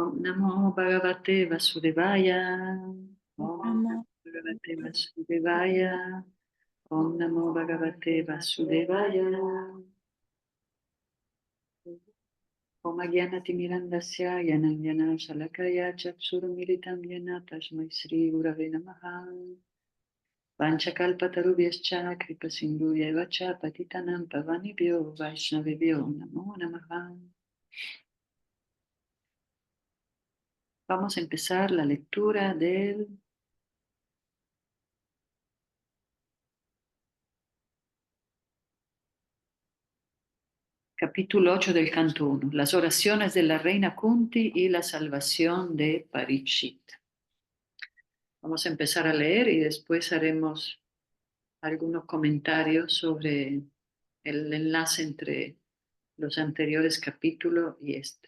Om Namo Bhagavate Vasudevaya. Om Namo Namo Bhagavate Vasudevaya. Om Namo Bhagavate Vasudevaya. Om Agyanatimirandasya Yananyana Shalakaya Chakshurumilitam Yena Tasmai Sri Gurave Namaha. Vanchakalpatarubhyascha Kripasindhuyeva cha Patitanam Pavanibhyo Vaishnavibhyo Namo Namaha. Vamos a empezar la lectura del capítulo 8 del canto 1, las oraciones de la reina Kunti y la salvación de Parikshit. Vamos a empezar a leer y después haremos algunos comentarios sobre el enlace entre los anteriores capítulos y este.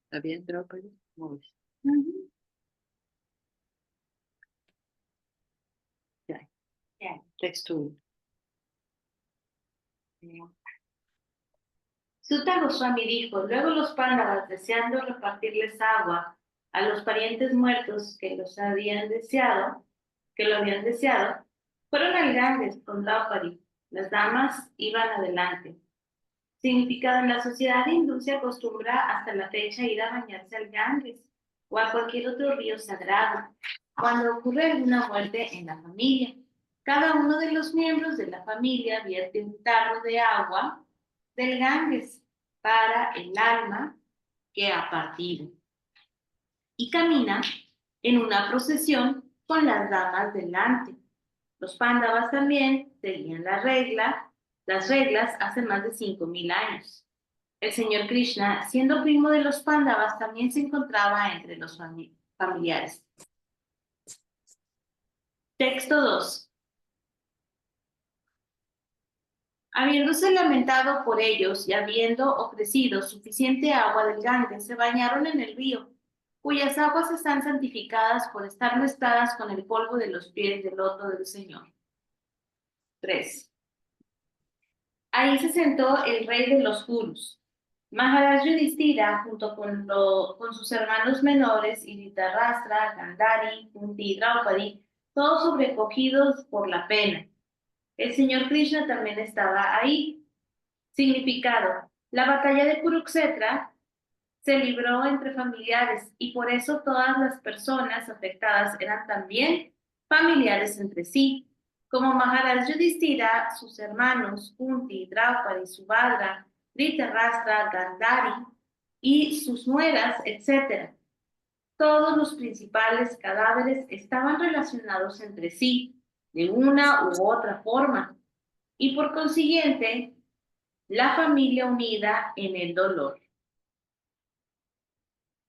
¿Está bien, Draupadi? ¿Cómo ves? Ya. Texto 1. Sutta Goswami dijo: luego los Pándavas, deseando repartirles agua a los parientes muertos que lo habían deseado, fueron al Ganges con Draupadi. Las damas iban adelante. Significado: en la sociedad hindú se acostumbra hasta la fecha ir a bañarse al Ganges o a cualquier otro río sagrado cuando ocurre alguna muerte en la familia. Cada uno de los miembros de la familia vierte un tarro de agua del Ganges para el alma que ha partido y camina en una procesión con las damas delante. Los Pándavas también seguían las reglas hace más de 5,000 años. El señor Krishna, siendo primo de los Pándavas, también se encontraba entre los familiares. Texto 2. Habiéndose lamentado por ellos y habiendo ofrecido suficiente agua del Ganges, se bañaron en el río, cuyas aguas están santificadas por estar mezcladas con el polvo de los pies del loto del Señor. 3. Ahí se sentó el rey de los Kurus, Maharaj Yudhishthira, junto con sus hermanos menores, Dhritarashtra, Gandhari, Kunti y Draupadi, todos sobrecogidos por la pena. El señor Krishna también estaba ahí. Significado: la batalla de Kurukshetra se libró entre familiares y por eso todas las personas afectadas eran también familiares entre sí. Como Maharaj Yudhishthira, sus hermanos Kunti, Draupadi, Subhadra, Dhritarashtra, Gandhari y sus nueras, etc. Todos los principales cadáveres estaban relacionados entre sí de una u otra forma y por consiguiente la familia unida en el dolor.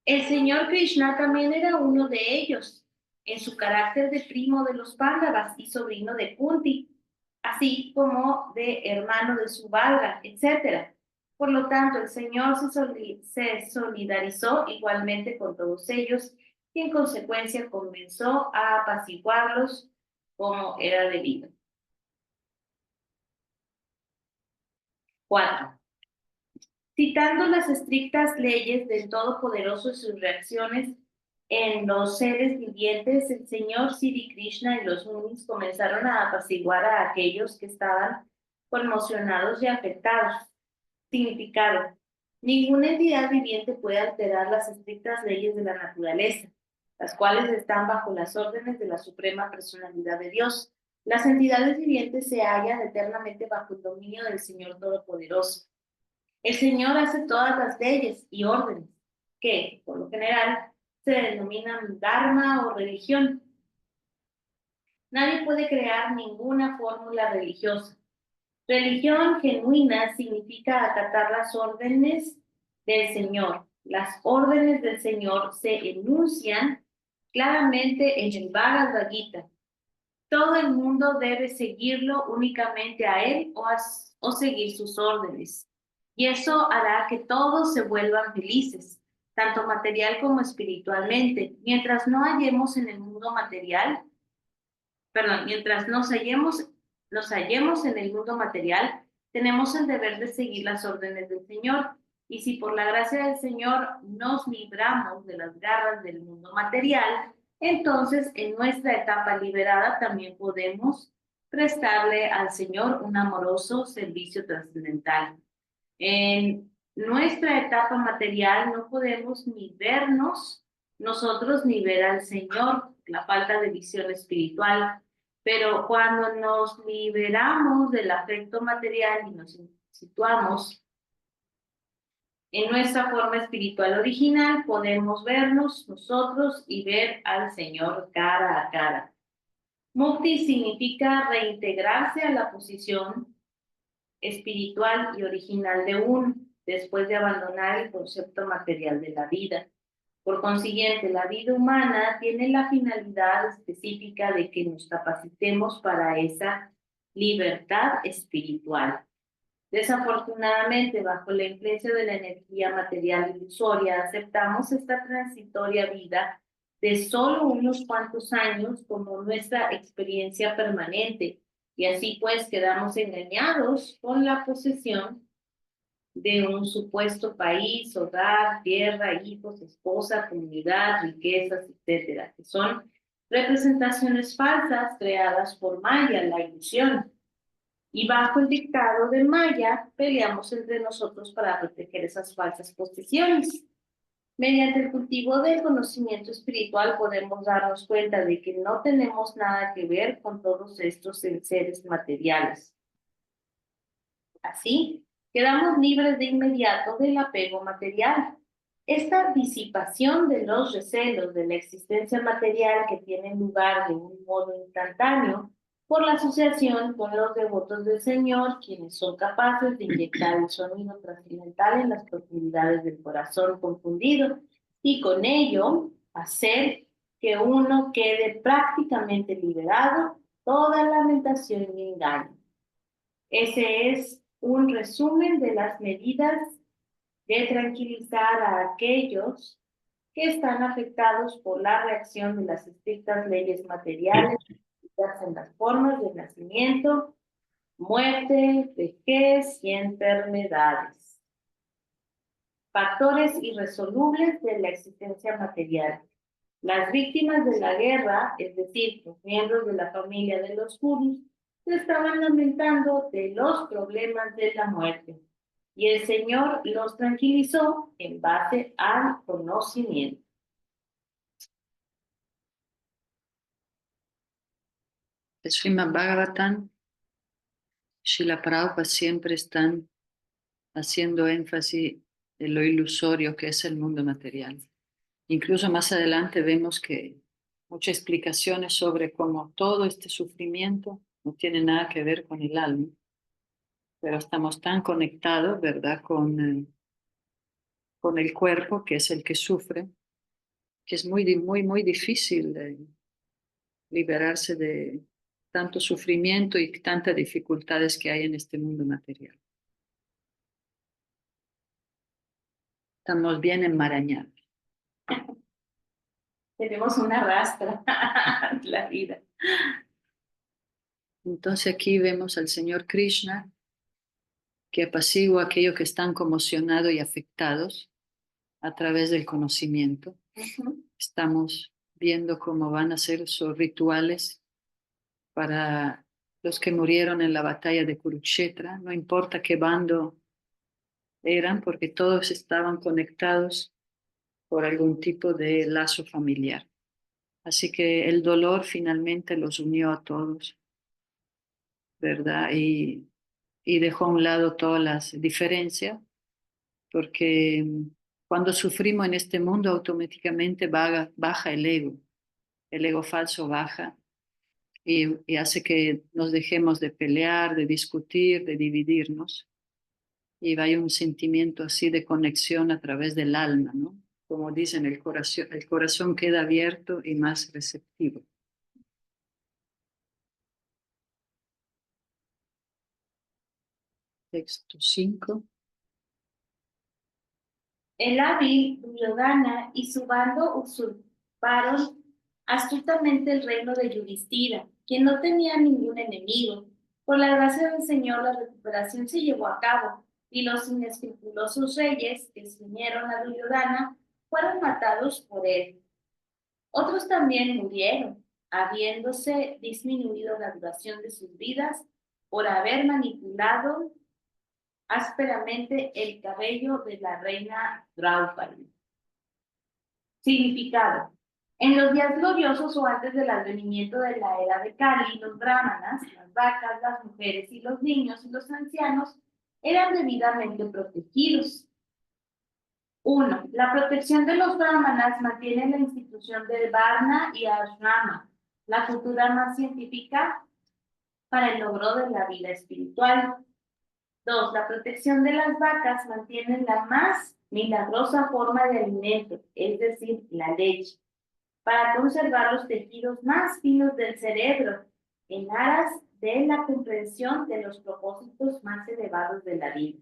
El señor Krishna también era uno de ellos, en su carácter de primo de los Pándavas y sobrino de Kunti, así como de hermano de Subhadra, etc. Por lo tanto, el Señor se solidarizó igualmente con todos ellos y en consecuencia comenzó a apaciguarlos como era debido. 4. Citando las estrictas leyes del Todopoderoso y sus reacciones en los seres vivientes, el señor Sri Krishna y los munis comenzaron a apaciguar a aquellos que estaban conmocionados y afectados. Significado: ninguna entidad viviente puede alterar las estrictas leyes de la naturaleza, las cuales están bajo las órdenes de la Suprema Personalidad de Dios. Las entidades vivientes se hallan eternamente bajo el dominio del Señor Todopoderoso. El Señor hace todas las leyes y órdenes que, por lo general, se denominan dharma o religión. Nadie puede crear ninguna fórmula religiosa. Religión genuina significa acatar las órdenes del Señor. Las órdenes del Señor se enuncian claramente en el Bhagavad Gita. Todo el mundo debe seguirlo únicamente a él o seguir sus órdenes. Y eso hará que todos se vuelvan felices, tanto material como espiritualmente. Mientras nos hallemos en el mundo material, tenemos el deber de seguir las órdenes del Señor. Y si por la gracia del Señor nos libramos de las garras del mundo material, entonces en nuestra etapa liberada también podemos prestarle al Señor un amoroso servicio trascendental. En nuestra etapa material no podemos ni vernos nosotros ni ver al Señor, la falta de visión espiritual, pero cuando nos liberamos del afecto material y nos situamos en nuestra forma espiritual original, podemos vernos nosotros y ver al Señor cara a cara. Mukti significa reintegrarse a la posición espiritual y original de uno, después de abandonar el concepto material de la vida. Por consiguiente, la vida humana tiene la finalidad específica de que nos capacitemos para esa libertad espiritual. Desafortunadamente, bajo la influencia de la energía material ilusoria, aceptamos esta transitoria vida de solo unos cuantos años como nuestra experiencia permanente, y así pues quedamos engañados con la posesión de un supuesto país, hogar, tierra, hijos, esposa, comunidad, riquezas, etcétera, que son representaciones falsas creadas por Maya, la ilusión. Y bajo el dictado de Maya, peleamos entre nosotros para proteger esas falsas posesiones. Mediante el cultivo del conocimiento espiritual podemos darnos cuenta de que no tenemos nada que ver con todos estos seres materiales. Así, quedamos libres de inmediato del apego material. Esta disipación de los recelos de la existencia material que tiene lugar de un modo instantáneo por la asociación con los devotos del Señor, quienes son capaces de inyectar el sonido trascendental en las profundidades del corazón confundido y con ello hacer que uno quede prácticamente liberado toda lamentación y engaño. Ese es un resumen de las medidas de tranquilizar a aquellos que están afectados por la reacción de las estrictas leyes materiales en las formas de nacimiento, muerte, vejez y enfermedades. Factores irresolubles de la existencia material. Las víctimas de la guerra, es decir, los miembros de la familia de los Kurus, se estaban lamentando de los problemas de la muerte, y el Señor los tranquilizó en base al conocimiento. El Srimad Bhagavatam, Srila Prabhupada siempre están haciendo énfasis en lo ilusorio que es el mundo material. Incluso más adelante vemos que muchas explicaciones sobre cómo todo este sufrimiento no tiene nada que ver con el alma, pero estamos tan conectados, ¿verdad?, con el cuerpo, que es el que sufre, que es muy difícil liberarse de tanto sufrimiento y tantas dificultades que hay en este mundo material. Estamos bien enmarañados. Tenemos una rastra la vida. Entonces aquí vemos al Señor Krishna que apacigua a aquellos que están conmocionados y afectados a través del conocimiento. Estamos viendo cómo van a ser sus rituales para los que murieron en la batalla de Kurukshetra, no importa qué bando eran, porque todos estaban conectados por algún tipo de lazo familiar. Así que el dolor finalmente los unió a todos, ¿verdad? Y dejó a un lado todas las diferencias, porque cuando sufrimos en este mundo automáticamente baja el ego falso baja y hace que nos dejemos de pelear, de discutir, de dividirnos. Y hay un sentimiento así de conexión a través del alma, ¿no? Como dicen, el corazón queda abierto y más receptivo. Texto 5. El hábil Duryodhana y su bando usurparon astutamente el reino de Yudhishthira, quien no tenía ningún enemigo. Por la gracia del Señor, la recuperación se llevó a cabo, y los inescrupulosos reyes que se unieron a Duryodhana fueron matados por él. Otros también murieron, habiéndose disminuido la duración de sus vidas por haber manipulado ásperamente el cabello de la reina Draupadi. Significado. En los días gloriosos o antes del advenimiento de la era de Kali, los brahmanas, las vacas, las mujeres y los niños y los ancianos eran debidamente protegidos. 1. La protección de los brahmanas mantiene la institución del varna y ashrama, la cultura más científica para el logro de la vida espiritual. 2. La protección de las vacas mantiene la más milagrosa forma de alimento, es decir, la leche, para conservar los tejidos más finos del cerebro, en aras de la comprensión de los propósitos más elevados de la vida.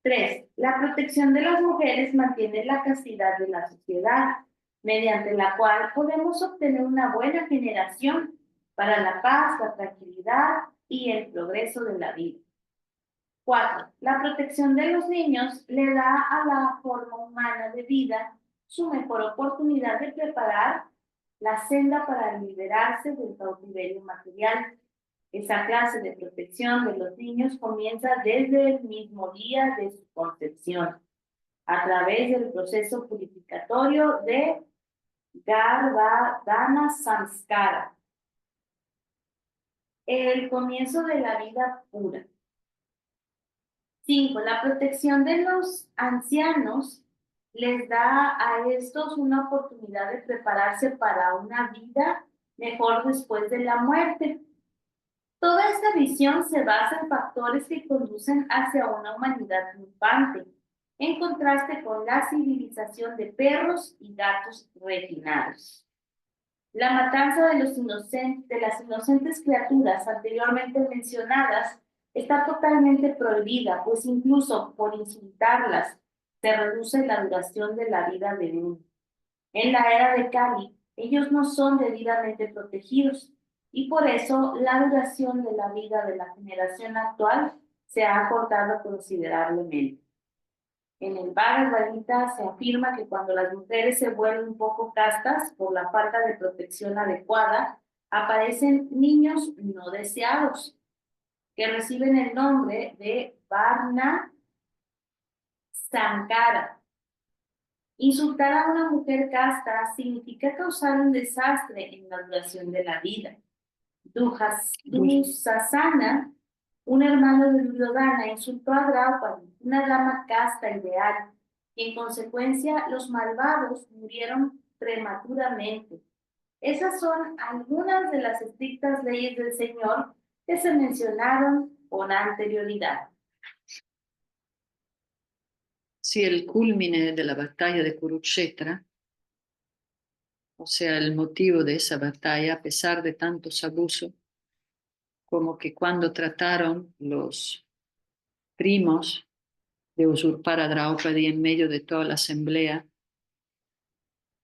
3. La protección de las mujeres mantiene la castidad de la sociedad, mediante la cual podemos obtener una buena generación para la paz, la tranquilidad y el progreso de la vida. 4. La protección de los niños le da a la forma humana de vida su mejor oportunidad de preparar la senda para liberarse del cautiverio material. Esa clase de protección de los niños comienza desde el mismo día de su concepción, a través del proceso purificatorio de Garbhadana Samskara, el comienzo de la vida pura. 5. La protección de los ancianos les da a estos una oportunidad de prepararse para una vida mejor después de la muerte. Toda esta visión se basa en factores que conducen hacia una humanidad triunfante, en contraste con la civilización de perros y gatos refinados. La matanza de las inocentes criaturas anteriormente mencionadas está totalmente prohibida, pues incluso por insultarlas se reduce la duración de la vida de uno. En la era de Kali, ellos no son debidamente protegidos y por eso la duración de la vida de la generación actual se ha acortado considerablemente. En el Bhagavad Gita se afirma que cuando las mujeres se vuelven un poco castas por la falta de protección adecuada, aparecen niños no deseados, que reciben el nombre de Varna Sankara. Insultar a una mujer casta significa causar un desastre en la duración de la vida. Dusasana, un hermano de Duryodhana, insultó a Draupadi, una dama casta ideal, y en consecuencia los malvados murieron prematuramente. Esas son algunas de las estrictas leyes del Señor que se mencionaron con anterioridad. Sí, el culmine de la batalla de Kurukshetra, o sea, el motivo de esa batalla, a pesar de tantos abusos, como que cuando trataron los primos de usurpar a Draupadi en medio de toda la asamblea,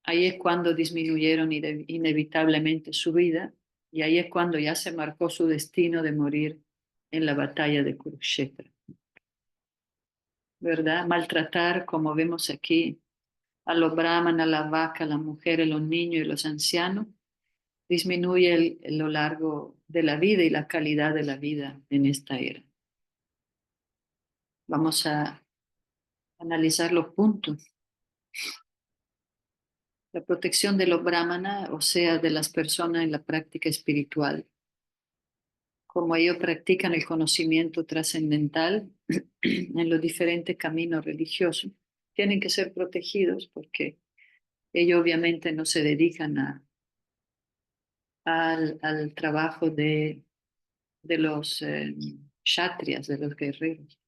ahí es cuando disminuyeron inevitablemente su vida y ahí es cuando ya se marcó su destino de morir en la batalla de Kurukshetra. ¿Verdad? Maltratar, como vemos aquí, a los brahmanas, a las vacas, a las mujeres, a los niños y los ancianos, disminuye lo largo de la vida y la calidad de la vida en esta era. Vamos a analizar los puntos. La protección de los brahmanas, o sea, de las personas en la práctica espiritual. Como ellos practican el conocimiento trascendental en los diferentes caminos religiosos, tienen que ser protegidos porque ellos obviamente no se dedican al trabajo de los kshatriyas, de los guerreros.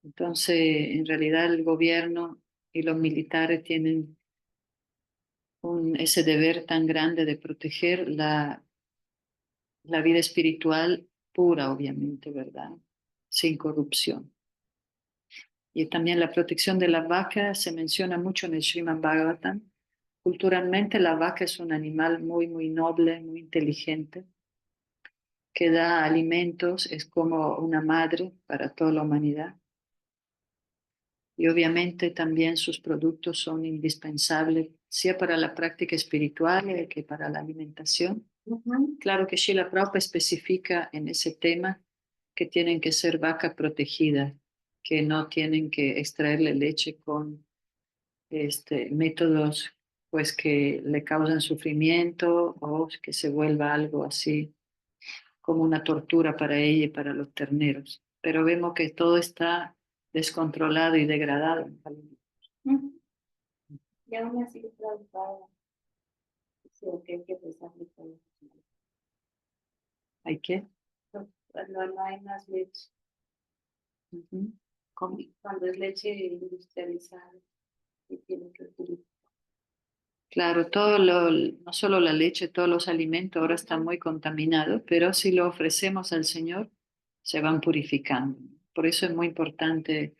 Entonces, en realidad el gobierno y los militares tienen ese deber tan grande de proteger la vida espiritual pura, obviamente, ¿verdad? Sin corrupción. Y también la protección de las vacas se menciona mucho en el Srimad Bhagavatam. Culturalmente la vaca es un animal muy, muy noble, muy inteligente. que da alimentos, es como una madre para toda la humanidad. Y obviamente también sus productos son indispensables, sea para la práctica espiritual que para la alimentación. Claro que Srila Prabhupada especifica en ese tema que tienen que ser vaca protegida, que no tienen que extraerle leche con métodos pues que le causan sufrimiento o que se vuelva algo así como una tortura para ella y para los terneros. Pero vemos que todo está descontrolado y degradado en Cali. Y aún así preocupada, que hay que rezarle por eso. ¿Hay que? No hay más leche. Ujú. Cuando es leche industrializada, y tiene que utilizar. Claro, no solo la leche, todos los alimentos ahora están muy contaminados, pero si lo ofrecemos al Señor, se van purificando. Por eso es muy importante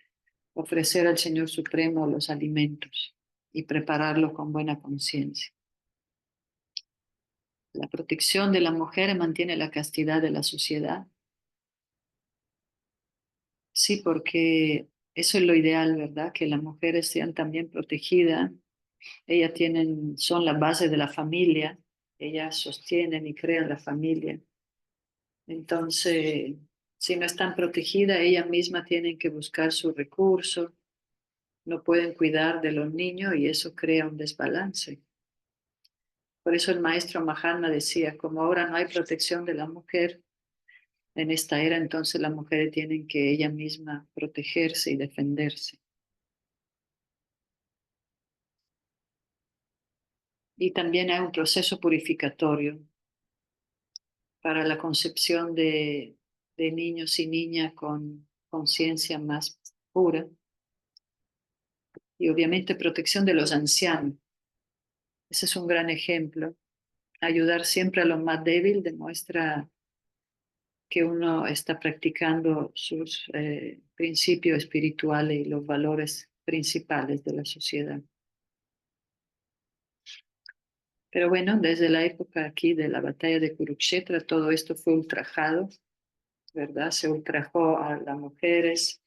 ofrecer al Señor Supremo los alimentos y prepararlos con buena conciencia. La protección de la mujer mantiene la castidad de la sociedad. Sí, porque eso es lo ideal, ¿verdad? Que las mujeres sean también protegidas. Ellas son la base de la familia. Ellas sostienen y crean la familia. Entonces, si no están protegidas, ellas mismas tienen que buscar sus recursos, no pueden cuidar de los niños y eso crea un desbalance. Por eso el maestro Mahatma decía, como ahora no hay protección de la mujer en esta era, entonces las mujeres tienen que ellas mismas protegerse y defenderse. Y también hay un proceso purificatorio para la concepción de niños y niñas con conciencia más pura. Y obviamente protección de los ancianos. Ese es un gran ejemplo. Ayudar siempre a los más débiles demuestra que uno está practicando sus principios espirituales y los valores principales de la sociedad. Pero bueno, desde la época aquí de la batalla de Kurukshetra, todo esto fue ultrajado, ¿verdad? Se ultrajó a las mujeres,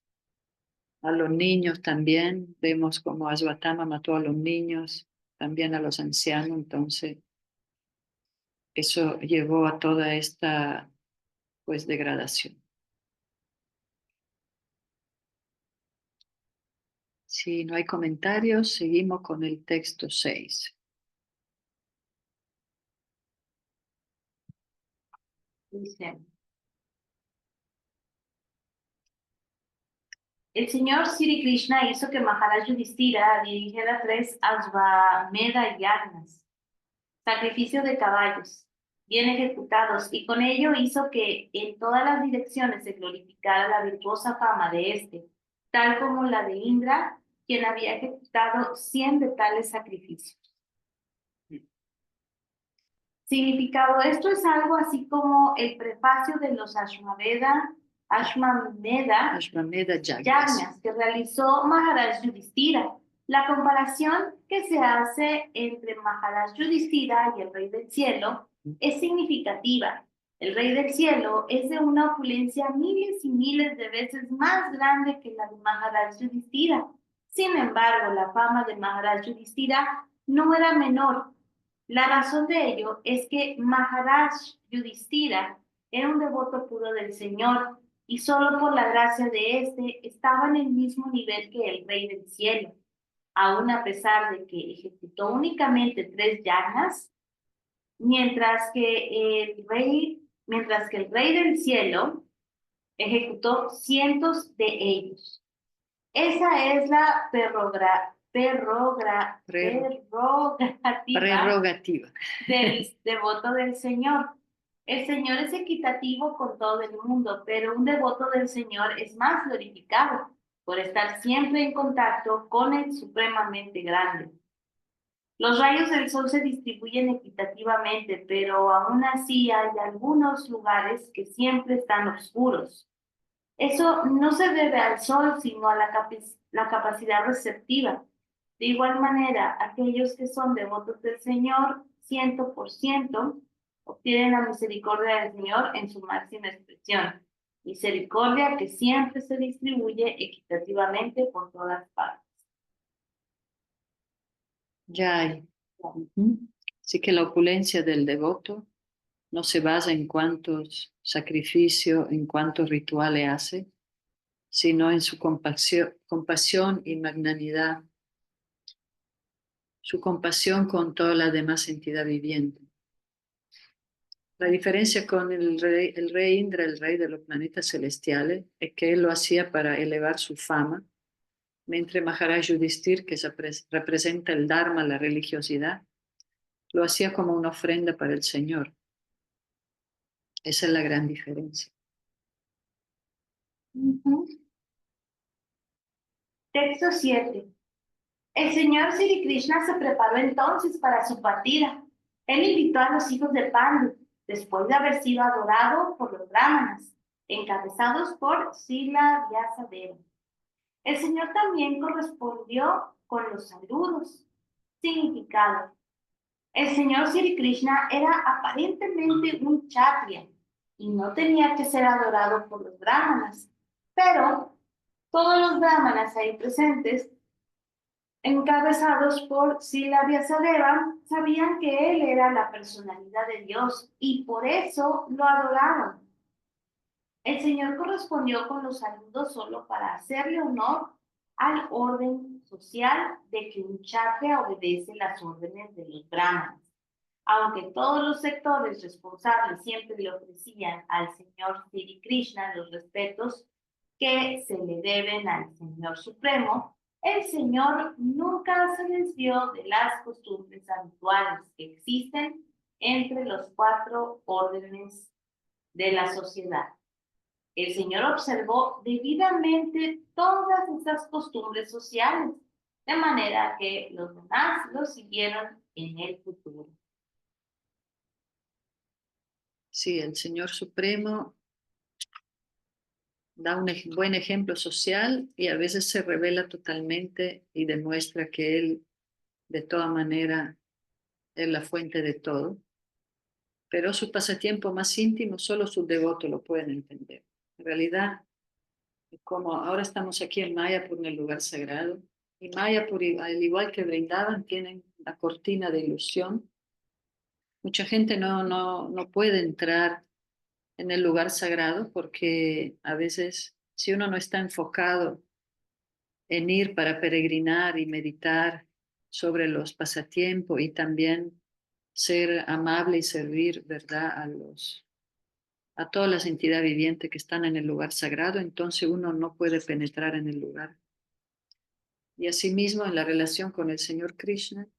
a los niños también. Vemos como Asvatama mató a los niños, también a los ancianos. Entonces, eso llevó a toda esta, pues, degradación. Si no hay comentarios, seguimos con el texto 6. Dice, el señor Sri Krishna hizo que Maharaj Yudhishthira dirigiera 3 Ashvamedha yagnas, sacrificio de caballos, bien ejecutados, y con ello hizo que en todas las direcciones se glorificara la virtuosa fama de este, tal como la de Indra, quien había ejecutado 100 de tales sacrificios. Significado, esto es algo así como el prefacio de los Ashvamedha yagnas que realizó Maharaj Yudhishthira. La comparación que se hace entre Maharaj Yudhishthira y el Rey del Cielo es significativa. El Rey del Cielo es de una opulencia miles y miles de veces más grande que la de Maharaj Yudhishthira. Sin embargo, la fama de Maharaj Yudhishthira no era menor. La razón de ello es que Maharaj Yudhishthira era un devoto puro del Señor y solo por la gracia de éste estaba en el mismo nivel que el Rey del Cielo. Aún a pesar de que ejecutó únicamente 3 yagnas, mientras que el Rey del Cielo ejecutó cientos de ellos. Esa es la prerrogativa del devoto del Señor. El Señor es equitativo con todo el mundo, pero un devoto del Señor es más glorificado por estar siempre en contacto con el supremamente grande. Los rayos del sol se distribuyen equitativamente, pero aún así hay algunos lugares que siempre están oscuros. Eso no se debe al sol, sino a la capacidad receptiva. De igual manera, aquellos que son devotos del Señor, 100%, obtienen la misericordia del Señor en su máxima expresión. Misericordia que siempre se distribuye equitativamente por todas partes. Ya hay. Ujú. Así que la opulencia del devoto no se basa en cuántos sacrificios, en cuántos rituales hace, sino en su compasión y magnanimidad, su compasión con toda la demás entidad viviente. La diferencia con el rey Indra, el rey de los planetas celestiales, es que él lo hacía para elevar su fama, mientras Maharaj Yudhishthir, que representa el Dharma, la religiosidad, lo hacía como una ofrenda para el Señor. Esa es la gran diferencia. Texto 7. El señor Sri Krishna se preparó entonces para su partida. Él invitó a los hijos de Pandu, después de haber sido adorado por los brahmanas, encabezados por Srila Vyasadeva. El señor también correspondió con los saludos. Significado. El señor Sri Krishna era aparentemente un kshatriya y no tenía que ser adorado por los brahmanas, pero todos los brahmanas ahí presentes, encabezados por Srila Vyasadeva, sabían que él era la personalidad de Dios y por eso lo adoraron. El Señor correspondió con los saludos solo para hacerle honor al orden social de que un kshatriya obedece las órdenes de los brahmanas. Aunque todos los sectores responsables siempre le ofrecían al Señor Sri Krishna los respetos que se le deben al Señor Supremo, el Señor nunca se desvió de las costumbres habituales que existen entre los 4 órdenes de la sociedad. El Señor observó debidamente todas esas costumbres sociales, de manera que los demás lo siguieron en el futuro. Sí, el Señor Supremo da un buen ejemplo social y a veces se revela totalmente y demuestra que Él, de toda manera, es la fuente de todo. Pero su pasatiempo más íntimo solo sus devotos lo pueden entender. En realidad, como ahora estamos aquí en Mayapur, en el lugar sagrado, y Mayapur, al igual que Vrindavan, tienen la cortina de ilusión. Mucha gente no puede entrar en el lugar sagrado porque a veces, si uno no está enfocado en ir para peregrinar y meditar sobre los pasatiempos y también ser amable y servir, ¿verdad?, a todas las entidades vivientes que están en el lugar sagrado, entonces uno no puede penetrar en el lugar. Y asimismo, en la relación con el Señor Krishna,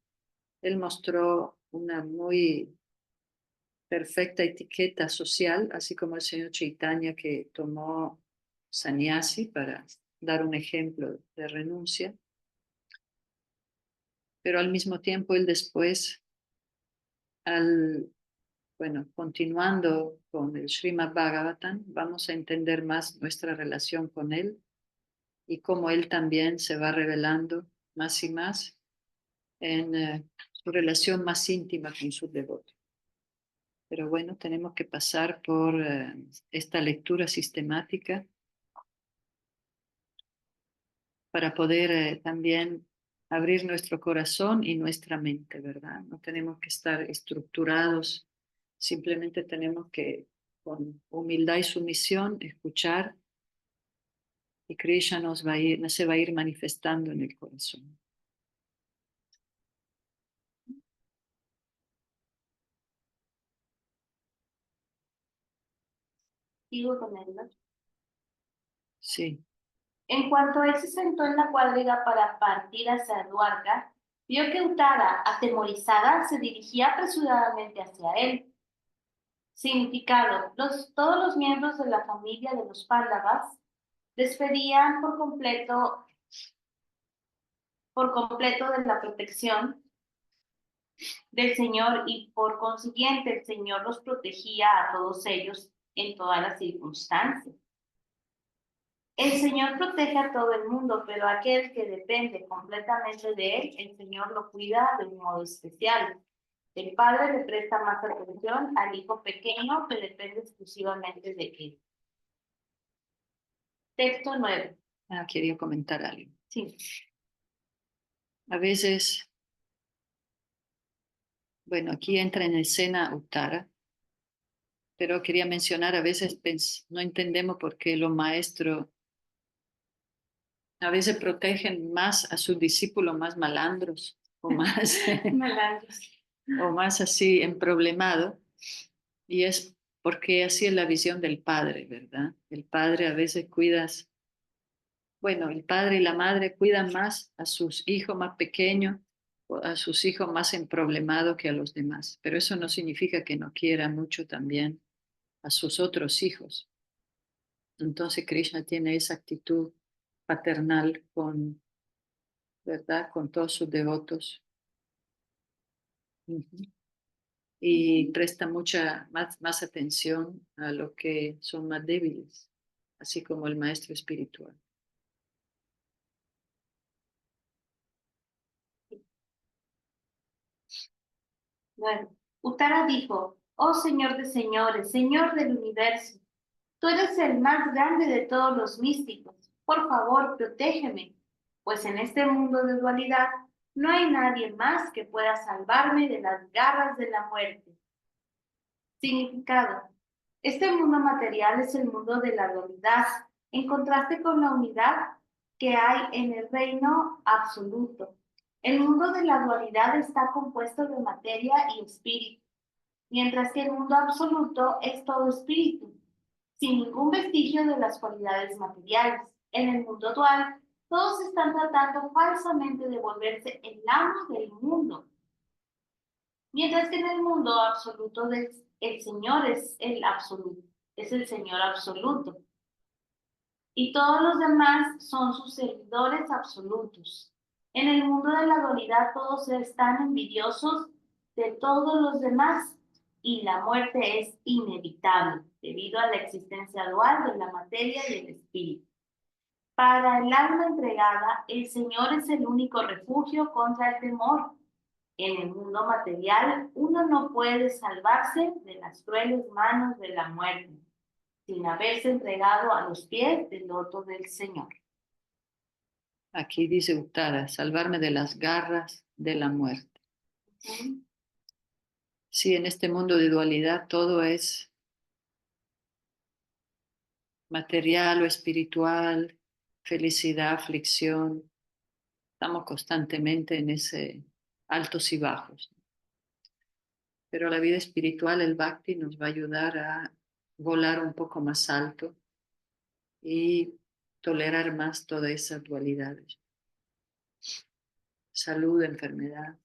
Él mostró una muy perfecta etiqueta social, así como el Señor Chaitanya, que tomó sannyasi para dar un ejemplo de renuncia, pero al mismo tiempo Él después, continuando con el Srimad Bhagavatam, vamos a entender más nuestra relación con Él y cómo Él también se va revelando más y más en su relación más íntima con sus devotos. Pero bueno, tenemos que pasar por esta lectura sistemática para poder también abrir nuestro corazón y nuestra mente, ¿verdad? No tenemos que estar estructurados, simplemente tenemos que, con humildad y sumisión, escuchar y Krishna se va a ir manifestando en el corazón. Sigo con él, ¿no? Sí. En cuanto él se sentó en la cuadriga para partir hacia Dwarka, vio que Uttara, atemorizada, se dirigía apresuradamente hacia él. Significado: todos los miembros de la familia de los Pándavas despedían por completo de la protección del Señor y por consiguiente el Señor los protegía a todos ellos en todas las circunstancias. El Señor protege a todo el mundo, pero aquel que depende completamente de Él, el Señor lo cuida de un modo especial. El padre le presta más atención al hijo pequeño que depende exclusivamente de él. Texto 9. Quería comentar algo. Sí. A veces, bueno, aquí entra en escena Uttara, pero quería mencionar, a veces no entendemos por qué los maestros a veces protegen más a sus discípulos más malandros o más, Malandros. o más así emproblemados, y es porque así es la visión del padre, ¿verdad? El padre a veces bueno, el padre y la madre cuidan más a sus hijos más pequeños o a sus hijos más emproblemados que a los demás, pero eso no significa que no quiera mucho también a sus otros hijos. Entonces Krishna tiene esa actitud paternal con, ¿verdad? Con todos sus devotos. Ujú. Y presta mucha más atención a los que son más débiles, así como el maestro espiritual. Bueno, Uttara dijo, oh Señor de señores, Señor del universo, tú eres el más grande de todos los místicos. Por favor, protégeme, pues en este mundo de dualidad no hay nadie más que pueda salvarme de las garras de la muerte. Significado. Este mundo material es el mundo de la dualidad, en contraste con la unidad que hay en el reino absoluto. El mundo de la dualidad está compuesto de materia y espíritu, mientras que el mundo absoluto es todo espíritu, sin ningún vestigio de las cualidades materiales. En el mundo dual, todos están tratando falsamente de volverse el amo del mundo, mientras que en el mundo absoluto el Señor es el absoluto, es el Señor absoluto, y todos los demás son sus servidores absolutos. En el mundo de la dualidad todos están envidiosos de todos los demás y la muerte es inevitable debido a la existencia dual de la materia y el espíritu. Para el alma entregada, el Señor es el único refugio contra el temor. En el mundo material, uno no puede salvarse de las crueles manos de la muerte sin haberse entregado a los pies del loto del Señor. Aquí dice Uttara, salvarme de las garras de la muerte. Sí, en este mundo de dualidad todo es material o espiritual, felicidad, aflicción. Estamos constantemente en ese altos y bajos. Pero la vida espiritual, el bhakti, nos va a ayudar a volar un poco más alto y tolerar más todas esas dualidades. Salud, enfermedad,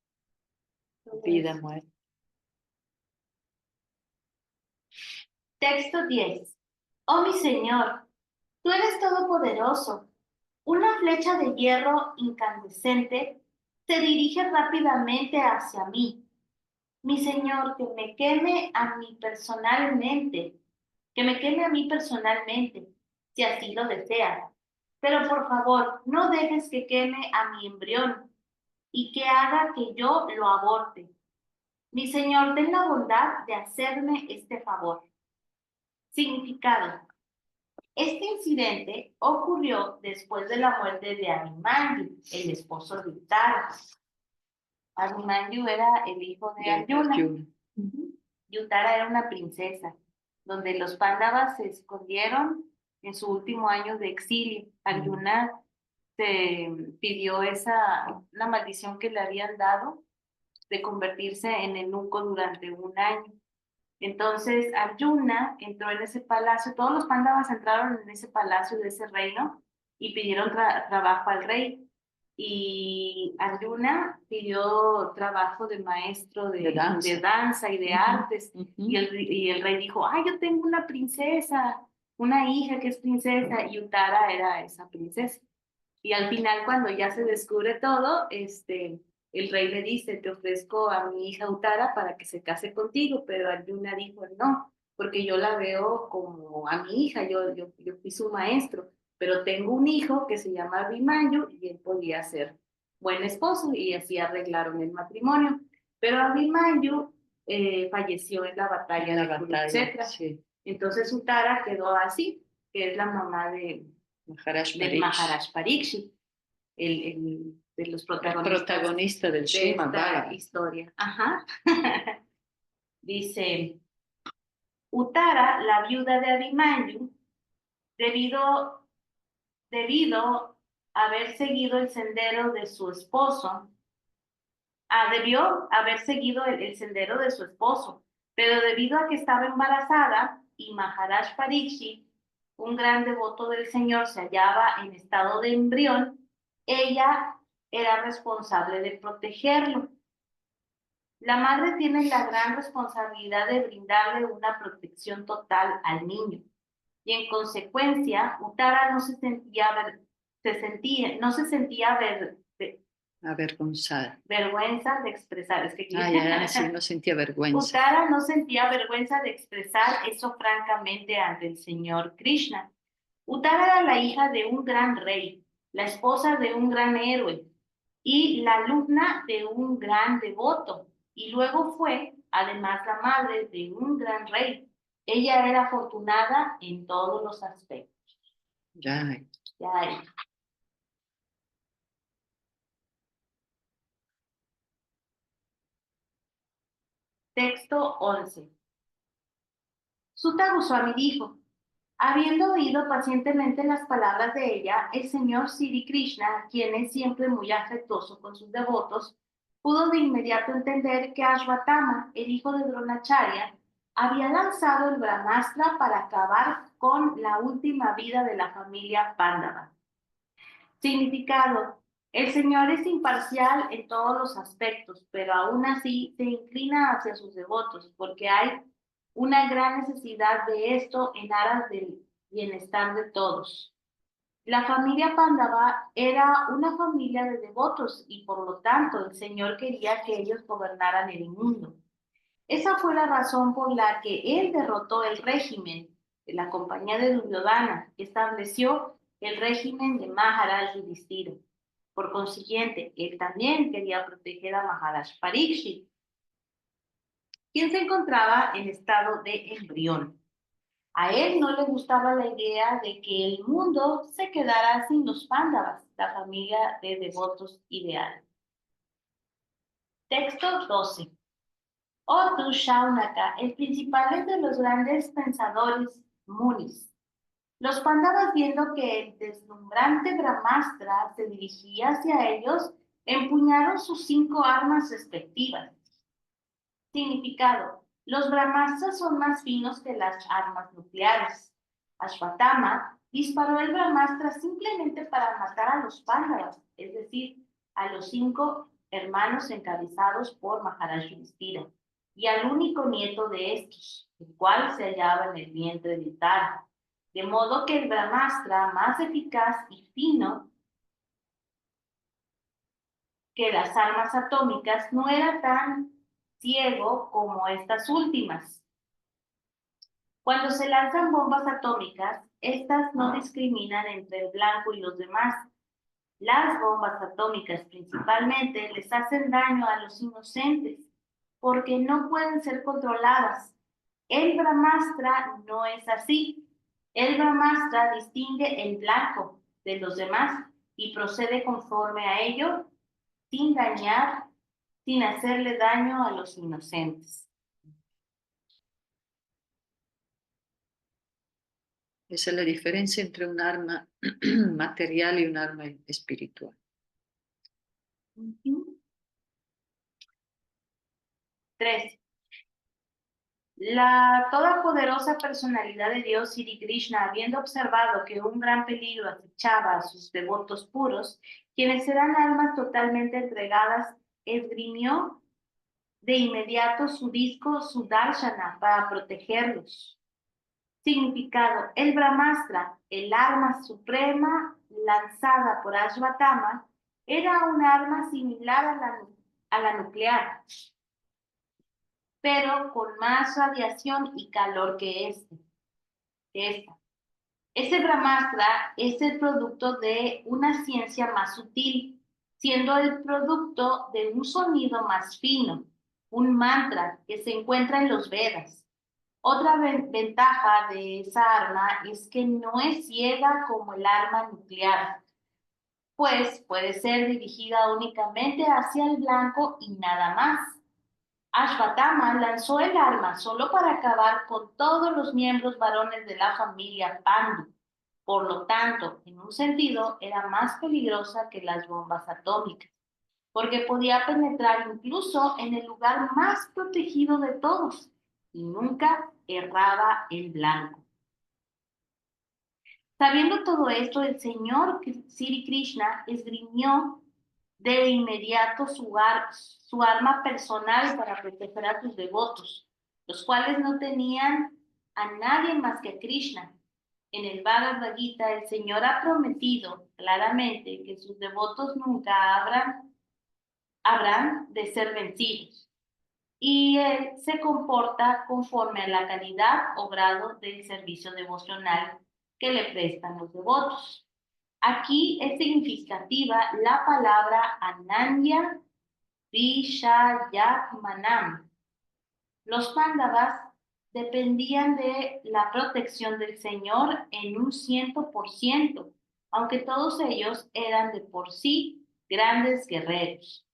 vida, muerte. Texto 10. Oh mi Señor, tú eres todopoderoso. Una flecha de hierro incandescente se dirige rápidamente hacia mí. Mi Señor, que me queme a mí personalmente, si así lo deseas. Pero por favor, no dejes que queme a mi embrión y que haga que yo lo aborte. Mi Señor, ten la bondad de hacerme este favor. Significado. Este incidente ocurrió después de la muerte de Abhimanyu, el esposo de Uttara. Abhimanyu era el hijo de Arjuna. Y Uttara era una princesa, donde los Pándavas se escondieron en su último año de exilio. Arjuna se pidió una maldición que le habían dado de convertirse en eunuco durante un año. Entonces Arjuna entró en ese palacio, todos los Pándavas entraron en ese palacio de ese reino y pidieron trabajo al rey. Y Arjuna pidió trabajo de maestro de danza y de artes. Y el rey dijo, ay, yo tengo una princesa, una hija que es princesa, y Uttara era esa princesa. Y al final, cuando ya se descubre todo, el rey le dice, te ofrezco a mi hija Uttara para que se case contigo, pero Arjuna dijo, no, porque yo la veo como a mi hija, yo fui su maestro, pero tengo un hijo que se llama Abhimanyu y él podía ser buen esposo, y así arreglaron el matrimonio. Pero Abhimanyu falleció en la batalla En la de batalla, Kurukshetra. sí. Entonces Uttara quedó así, que es la mamá Maharaj del Pariksit, Maharaj Pariksit, de los el protagonistas protagonista del de Srimad esta Bhagavatam. historia. Ajá. Dice, Uttara, la viuda de Abhimanyu, debido a haber seguido el sendero de su esposo, debió haber seguido el sendero de su esposo, pero debido a que estaba embarazada y Maharaj Pariksit, un gran devoto del Señor, se hallaba en estado de embrión, ella era responsable de protegerlo. La madre tiene la gran responsabilidad de brindarle una protección total al niño. Y en consecuencia, Uttara no se sentía Avergonzada. vergüenza de expresar. Es que Ya, sí, no sentía vergüenza. Uttara no sentía vergüenza de expresar eso francamente ante el Señor Krishna. Uttara era la hija de un gran rey, la esposa de un gran héroe y la alumna de un gran devoto. Y luego fue, además, la madre de un gran rey. Ella era afortunada en todos los aspectos. Ya. Ya. Texto 11. Sutta Goswami dijo, habiendo oído pacientemente las palabras de ella, el señor Sri Krishna, quien es siempre muy afectuoso con sus devotos, pudo de inmediato entender que Ashwatthama, el hijo de Dronacharya, había lanzado el Brahmastra para acabar con la última vida de la familia Pándava. Significado. El Señor es imparcial en todos los aspectos, pero aún así se inclina hacia sus devotos, porque hay una gran necesidad de esto en aras del bienestar de todos. La familia Pándava era una familia de devotos y por lo tanto el Señor quería que ellos gobernaran el mundo. Esa fue la razón por la que él derrotó el régimen de la compañía de Duryodhana y estableció el régimen de Maharaj Yudhishthira. Por consiguiente, él también quería proteger a Maharaj Pariksit, quien se encontraba en estado de embrión. A él no le gustaba la idea de que el mundo se quedara sin los Pándavas, la familia de devotos ideal. Texto 12. Oh tú, Shaunaka, el principal de los grandes pensadores Munis. Los Pándavas, viendo que el deslumbrante Brahmastra se dirigía hacia ellos, empuñaron sus 5 armas respectivas. Significado. Los Brahmastras son más finos que las armas nucleares. Ashwatthama disparó el Brahmastra simplemente para matar a los Pándavas, es decir, a los 5 hermanos encabezados por Maharaj Yudhishthira y al único nieto de estos, el cual se hallaba en el vientre de Uttara. De modo que el Brahmastra, más eficaz y fino que las armas atómicas, no era tan ciego como estas últimas. Cuando se lanzan bombas atómicas, estas no discriminan entre el blanco y los demás. Las bombas atómicas principalmente les hacen daño a los inocentes porque no pueden ser controladas. El Brahmastra no es así. El Brahmastra distingue el blanco de los demás y procede conforme a ello sin dañar, sin hacerle daño a los inocentes. Esa es la diferencia entre un arma material y un arma espiritual. 3. La todopoderosa personalidad de Dios, Sri Krishna, habiendo observado que un gran peligro acechaba a sus devotos puros, quienes eran almas totalmente entregadas, esgrimió de inmediato su disco Sudarshana para protegerlos. Significado. El Brahmastra, el arma suprema lanzada por Ashwatthama, era un arma similar a la nuclear, pero con más radiación y calor que esta. Ese Brahmastra es el producto de una ciencia más sutil, siendo el producto de un sonido más fino. un mantra que se encuentra en los Vedas. Otra ventaja de esa arma es que no es ciega como el arma nuclear, pues puede ser dirigida únicamente hacia el blanco y nada más. Ashwatthama lanzó el arma solo para acabar con todos los miembros varones de la familia Pandu. Por lo tanto, en un sentido, era más peligrosa que las bombas atómicas, porque podía penetrar incluso en el lugar más protegido de todos y nunca erraba en blanco. Sabiendo todo esto, el señor Sri Krishna esgrimió de inmediato su arma personal para proteger a sus devotos, los cuales no tenían a nadie más que a Krishna. En el Bhagavad Gita, el Señor ha prometido claramente que sus devotos nunca habrán de ser vencidos, y él se comporta conforme a la calidad o grado del servicio devocional que le prestan los devotos. Aquí es significativa la palabra Ananya Vishayatmanam. Los Pándavas dependían de la protección del Señor en un 100%, aunque todos ellos eran de por sí grandes guerreros.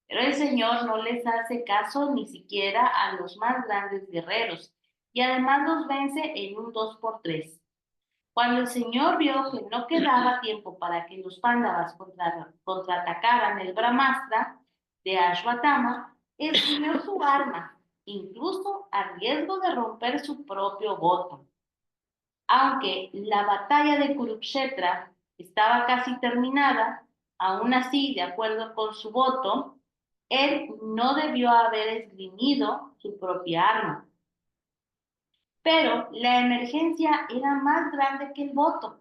Pero el Señor no les hace caso ni siquiera a los más grandes guerreros, y además los vence en un 2 por 3. Cuando el Señor vio que no quedaba tiempo para que los Pándavas contraatacaran el Brahmastra de Ashwatthama, esgrimió su arma, incluso a riesgo de romper su propio voto. Aunque la batalla de Kurukshetra estaba casi terminada, aún así, de acuerdo con su voto, él no debió haber esgrimido su propia arma. Pero la emergencia era más grande que el voto.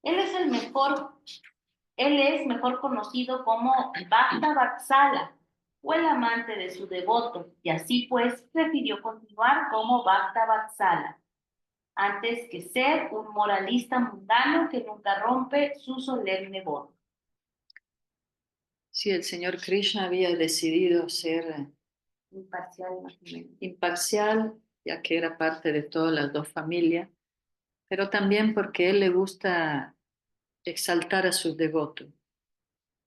Él es mejor conocido como Bhakta Vatsala, o el amante de su devoto, y así pues prefirió continuar como Bhakta Vatsala, antes que ser un moralista mundano que nunca rompe su solemne voto. Sí, el señor Krishna había decidido ser imparcial, ya que era parte de todas las dos familias, pero también porque a él le gusta exaltar a sus devotos.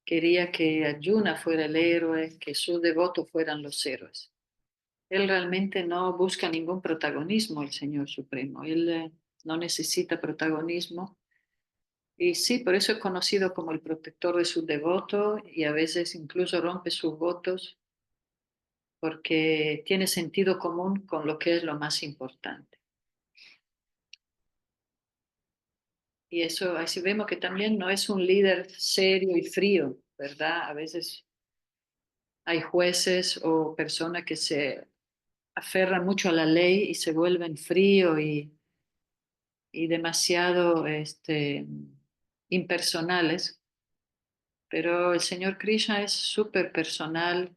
Quería que Arjuna fuera el héroe, que sus devotos fueran los héroes. Él realmente no busca ningún protagonismo, el Señor Supremo. Él no necesita protagonismo. Y sí, por eso es conocido como el protector de sus devotos y a veces incluso rompe sus votos porque tiene sentido común con lo que es lo más importante. Y eso, así vemos que también no es un líder serio y frío, ¿verdad? A veces hay jueces o personas que se aferran mucho a la ley y se vuelven fríos y demasiado impersonales, pero el señor Krishna es súper personal,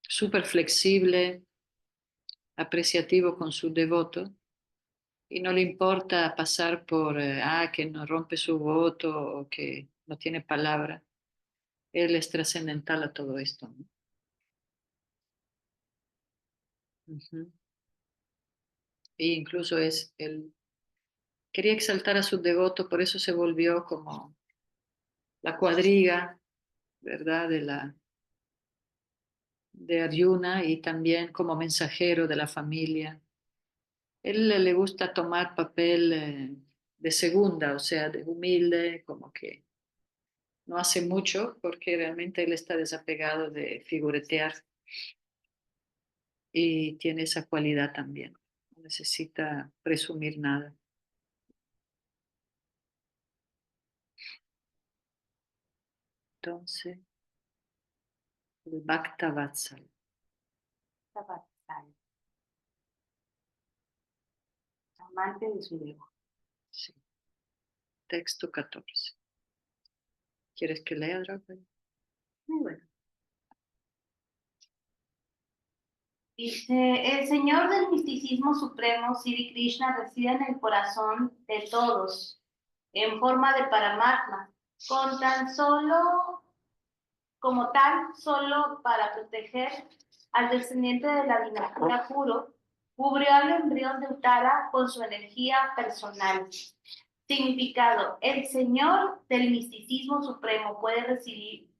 súper flexible, apreciativo con sus devotos y no le importa pasar por, que no rompe su voto o que no tiene palabra. Él es trascendental a todo esto, ¿no? Ujú. E incluso él quería exaltar a sus devotos, por eso se volvió como la cuadriga, ¿verdad? De Arjuna y también como mensajero de la familia. Él le gusta tomar papel de segunda, o sea, de humilde, como que no hace mucho porque realmente él está desapegado de figuretear y tiene esa cualidad también. No necesita presumir nada. Entonces, el Bhakta Vatsal. Amante de su devoto. Sí. Texto 14. ¿Quieres que lea, Draupadi? Muy bueno. Dice, el Señor del misticismo supremo, Sri Krishna, reside en el corazón de todos, en forma de Paramatma, como tal, solo para proteger al descendiente de la dinastía Kuru, cubrió al embrión de Uttara con su energía personal. Significado: el Señor del misticismo supremo puede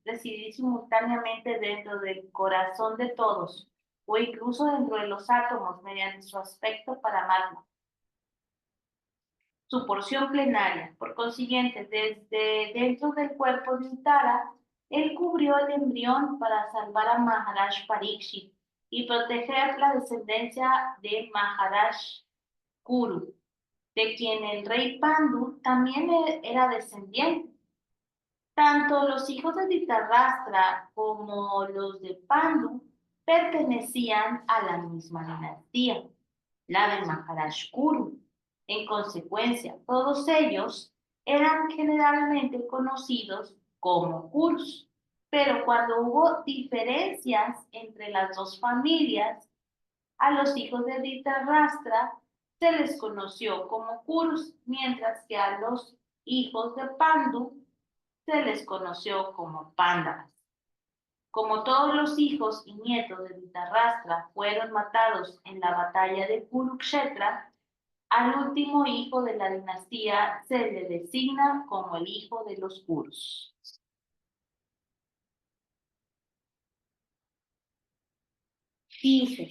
residir simultáneamente dentro del corazón de todos, o incluso dentro de los átomos mediante su aspecto Paramatma, su porción plenaria. Por consiguiente, desde dentro del cuerpo de Uttara, él cubrió el embrión para salvar a Maharaj Parikshit y proteger la descendencia de Maharaj Kuru, de quien el rey Pandu también era descendiente. Tanto los hijos de Dhritarashtra como los de Pandu pertenecían a la misma dinastía, la de Maharaj Kuru. En consecuencia, todos ellos eran generalmente conocidos como Kurus. Pero cuando hubo diferencias entre las dos familias, a los hijos de Dhritarashtra se les conoció como Kurus, mientras que a los hijos de Pandu se les conoció como Pándavas. Como todos los hijos y nietos de Dhritarashtra fueron matados en la batalla de Kurukshetra, al último hijo de la dinastía se le designa como el hijo de los Kurus. Dice: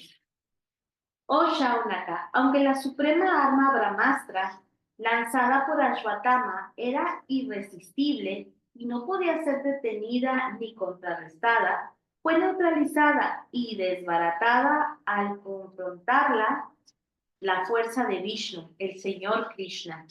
oh Shaunaka, aunque la suprema arma Brahmastra, lanzada por Ashwatthama, era irresistible y no podía ser detenida ni contrarrestada, fue neutralizada y desbaratada al confrontarla la fuerza de Vishnu, el Señor Krishna.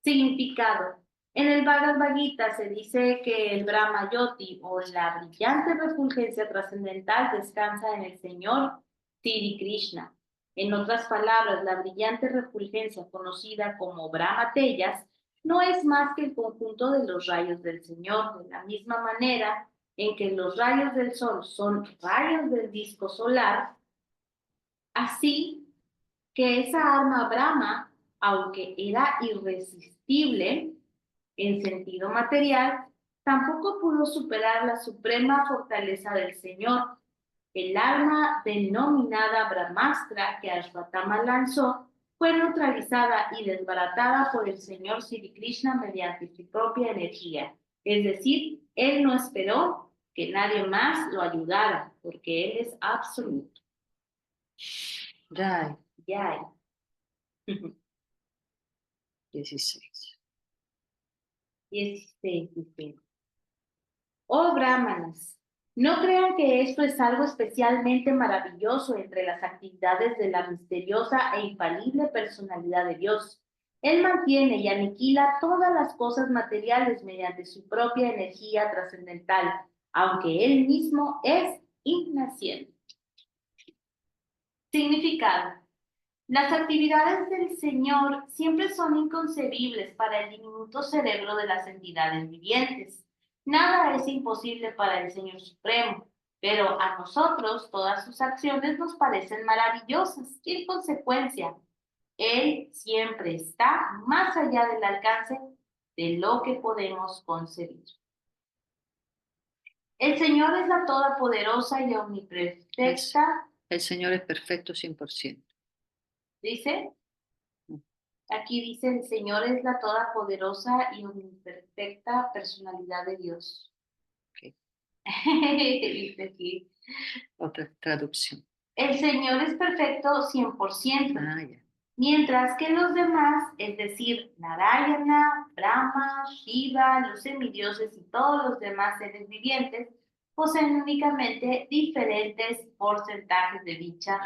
Significado: en el Bhagavad Gita se dice que el Brahma Yoti, o la brillante refulgencia trascendental, descansa en el Señor Sri Krishna. En otras palabras, la brillante refulgencia conocida como Brahma Tejas no es más que el conjunto de los rayos del Señor, de la misma manera en que los rayos del Sol son rayos del disco solar, así que esa arma Brahma, aunque era irresistible en sentido material, tampoco pudo superar la suprema fortaleza del Señor. El arma denominada Brahmastra que Ashwatthama lanzó fue neutralizada y desbaratada por el Señor Sri Krishna mediante su propia energía. Es decir, él no esperó que nadie más lo ayudara, porque él es absoluto. Jai. Jai. 16. 16 dice: oh brahmanas, no crean que esto es algo especialmente maravilloso entre las actividades de la misteriosa e infalible personalidad de Dios. Él mantiene y aniquila todas las cosas materiales mediante su propia energía trascendental, aunque él mismo es innaciente. Significado: las actividades del Señor siempre son inconcebibles para el diminuto cerebro de las entidades vivientes. Nada es imposible para el Señor Supremo, pero a nosotros todas sus acciones nos parecen maravillosas y en consecuencia, Él siempre está más allá del alcance de lo que podemos concebir. El Señor es la todopoderosa y omnipresenta. El Señor es perfecto 100%. Dice, aquí dice: el Señor es la todopoderosa y omniperfecta personalidad de Dios. Okay. Dice aquí: Otra traducción. el Señor es perfecto 100%, Ya. mientras que los demás, es decir, Narayana, Brahma, Shiva, los semidioses y todos los demás seres vivientes, poseen únicamente diferentes porcentajes de dicha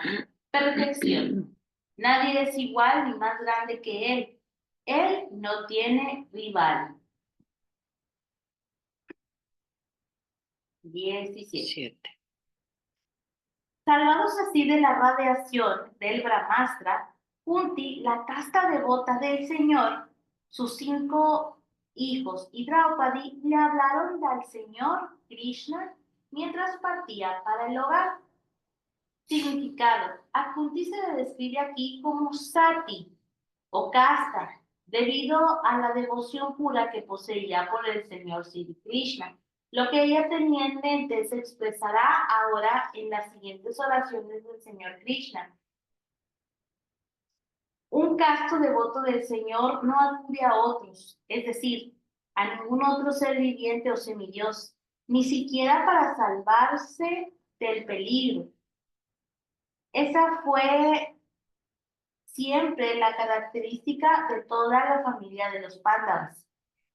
perfección. Nadie es igual ni más grande que Él. Él no tiene rival. 17. Salvados así de la radiación del Brahmastra, Kunti, la casta devota del Señor, sus 5 hijos y Draupadi le hablaron al Señor Krishna mientras partía para el hogar. Significado: a Kunti se le describe aquí como Sati o casta, debido a la devoción pura que poseía por el Señor Sri Krishna. Lo que ella tenía en mente se expresará ahora en las siguientes oraciones del Señor Krishna. Un casto devoto del Señor no acude a otros, es decir, a ningún otro ser viviente o semidios, ni siquiera para salvarse del peligro. Esa fue siempre la característica de toda la familia de los Pándavas.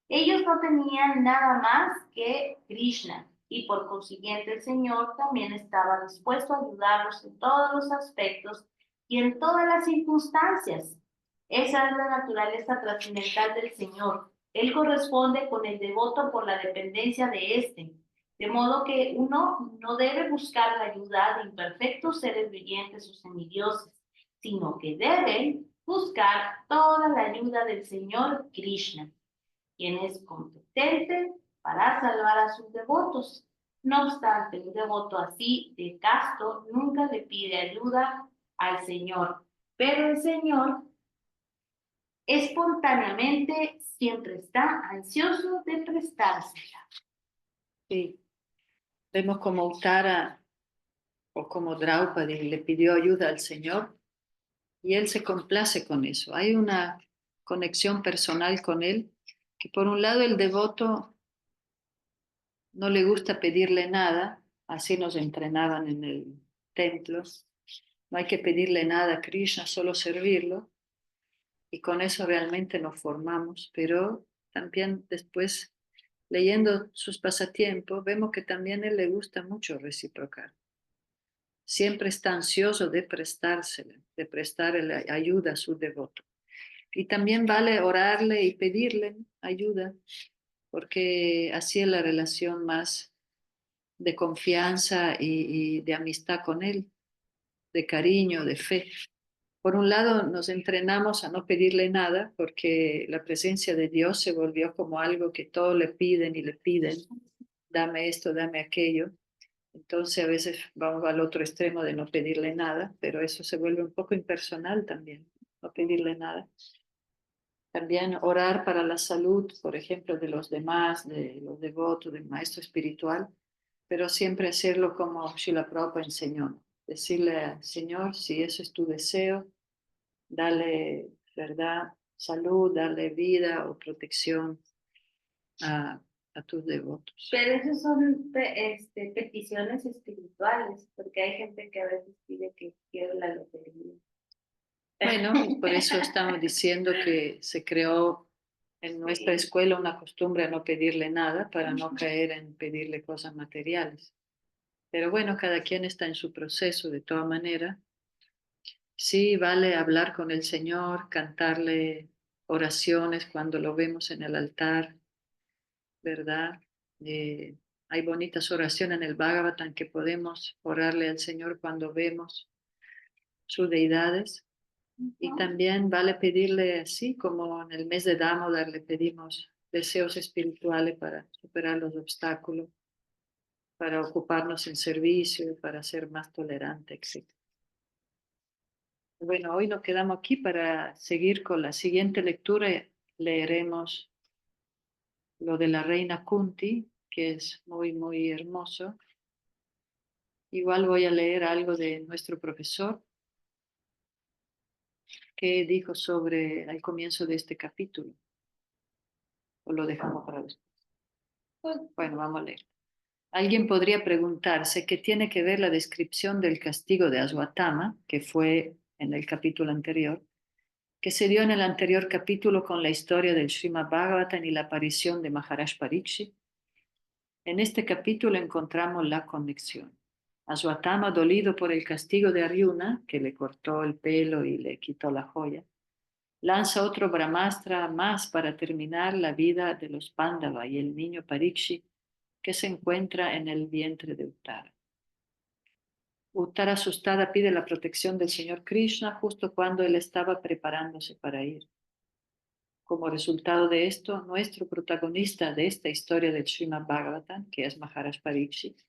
Ellos no tenían nada más que Krishna y por consiguiente el Señor también estaba dispuesto a ayudarlos en todos los aspectos y en todas las circunstancias. Esa es la naturaleza trascendental del Señor. Él corresponde con el devoto por la dependencia de éste. De modo que uno no debe buscar la ayuda de imperfectos seres vivientes o semidioses, sino que debe buscar toda la ayuda del Señor Krishna, quien es competente para salvar a sus devotos. No obstante, un devoto así de casto nunca le pide ayuda al Señor, pero el Señor espontáneamente siempre está ansioso de prestársela. Sí, vemos como Uttara o como Draupadi le pidió ayuda al Señor y él se complace con eso. Hay una conexión personal con él, que por un lado el devoto no le gusta pedirle nada, así nos entrenaban en el templo, no hay que pedirle nada a Krishna, solo servirlo, y con eso realmente nos formamos, pero también después, leyendo sus pasatiempos, vemos que también a él le gusta mucho reciprocar. Siempre está ansioso de prestársela, de prestarle ayuda a su devoto. Y también vale orarle y pedirle ayuda, porque así es la relación más de confianza y de amistad con él, de cariño, de fe. Por un lado, nos entrenamos a no pedirle nada, porque la presencia de Dios se volvió como algo que todos le piden y le piden, dame esto, dame aquello. Entonces a veces vamos al otro extremo de no pedirle nada, pero eso se vuelve un poco impersonal también, no pedirle nada. También orar para la salud, por ejemplo, de los demás, de los devotos, del maestro espiritual, pero siempre hacerlo como Srila Prabhupada enseñó. Decirle al Señor, si eso es tu deseo, dale, ¿verdad?, salud, dale vida o protección a, a tus devotos. Pero esas son peticiones espirituales, porque hay gente que a veces pide que quiere la lotería. Bueno, por eso estamos diciendo que se creó en nuestra escuela una costumbre a no pedirle nada para no caer en pedirle cosas materiales. Pero bueno, cada quien está en su proceso de toda manera. Sí, vale hablar con el Señor, cantarle oraciones cuando lo vemos en el altar, ¿verdad? Hay bonitas oraciones en el Bhagavatam que podemos orarle al Señor cuando vemos sus deidades. Y también vale pedirle, así como en el mes de Damodar le pedimos deseos espirituales para superar los obstáculos, para ocuparnos en servicio, para ser más tolerante, etc. Bueno, hoy nos quedamos aquí para seguir con la siguiente lectura. Leeremos lo de la reina Kunti, que es muy, muy hermoso. Igual voy a leer algo de nuestro profesor que dijo sobre al comienzo de este capítulo. O lo dejamos para después. Bueno, vamos a leer. Alguien podría preguntarse qué tiene que ver la descripción del castigo de Aswatthama, que fue en el capítulo anterior, que se dio en el anterior capítulo con la historia del Srimad Bhagavatam y la aparición de Maharaj Pariksit. En este capítulo encontramos la conexión. Aswatthama, dolido por el castigo de Aryuna, que le cortó el pelo y le quitó la joya, lanza otro brahmastra más para terminar la vida de los Pándava y el niño Pariksit, que se encuentra en el vientre de Uttara. Uttara asustada pide la protección del Señor Krishna justo cuando él estaba preparándose para ir. Como resultado de esto, nuestro protagonista de esta historia del Srimad Bhagavatam, que es Maharaj Pariksit,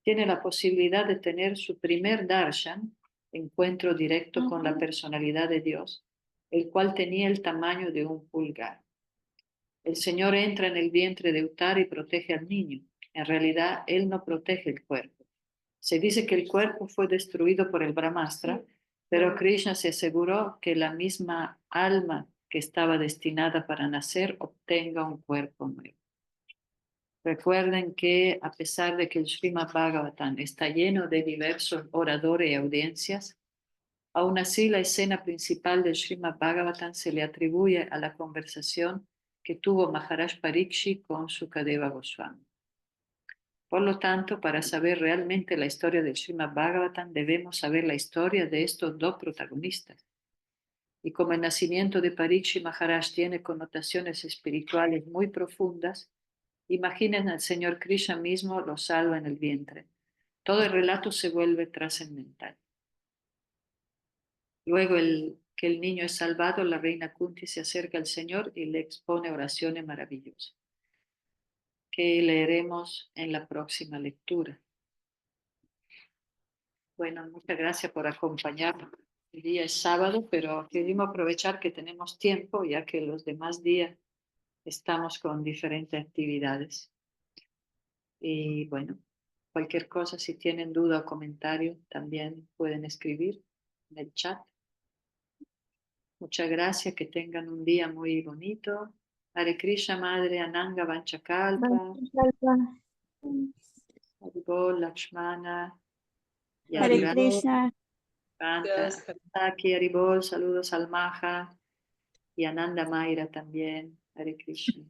tiene la posibilidad de tener su primer darshan, encuentro directo con la personalidad de Dios, el cual tenía el tamaño de un pulgar. El Señor entra en el vientre de Uttara y protege al niño. En realidad, él no protege el cuerpo. Se dice que el cuerpo fue destruido por el Brahmastra, pero Krishna se aseguró que la misma alma que estaba destinada para nacer obtenga un cuerpo nuevo. Recuerden que a pesar de que el Srimad Bhagavatam está lleno de diversos oradores y audiencias, aún así la escena principal del Srimad Bhagavatam se le atribuye a la conversación que tuvo Maharaj Parikshit con Sukadeva Goswami. Por lo tanto, para saber realmente la historia del Srimad Bhagavatam, debemos saber la historia de estos dos protagonistas. Y como el nacimiento de Parikshit Maharaj tiene connotaciones espirituales muy profundas, imaginen al Señor Krishna mismo lo salva en el vientre. Todo el relato se vuelve trascendental. Luego que el niño es salvado, la reina Kunti se acerca al Señor y le expone oraciones maravillosas, que leeremos en la próxima lectura. Bueno, muchas gracias por acompañarnos. El día es sábado, pero queremos aprovechar que tenemos tiempo, ya que los demás días estamos con diferentes actividades. Y bueno, cualquier cosa, si tienen duda o comentario, también pueden escribir en el chat. Muchas gracias, que tengan un día muy bonito. Hare Krishna, Madre Ananga Vanchakalpa, Haribol, Lakshmana, Hare Yaduranga, Krishna. Taki, Haribol, saludos al Maha y Ananda Mayra también. Hare Krishna.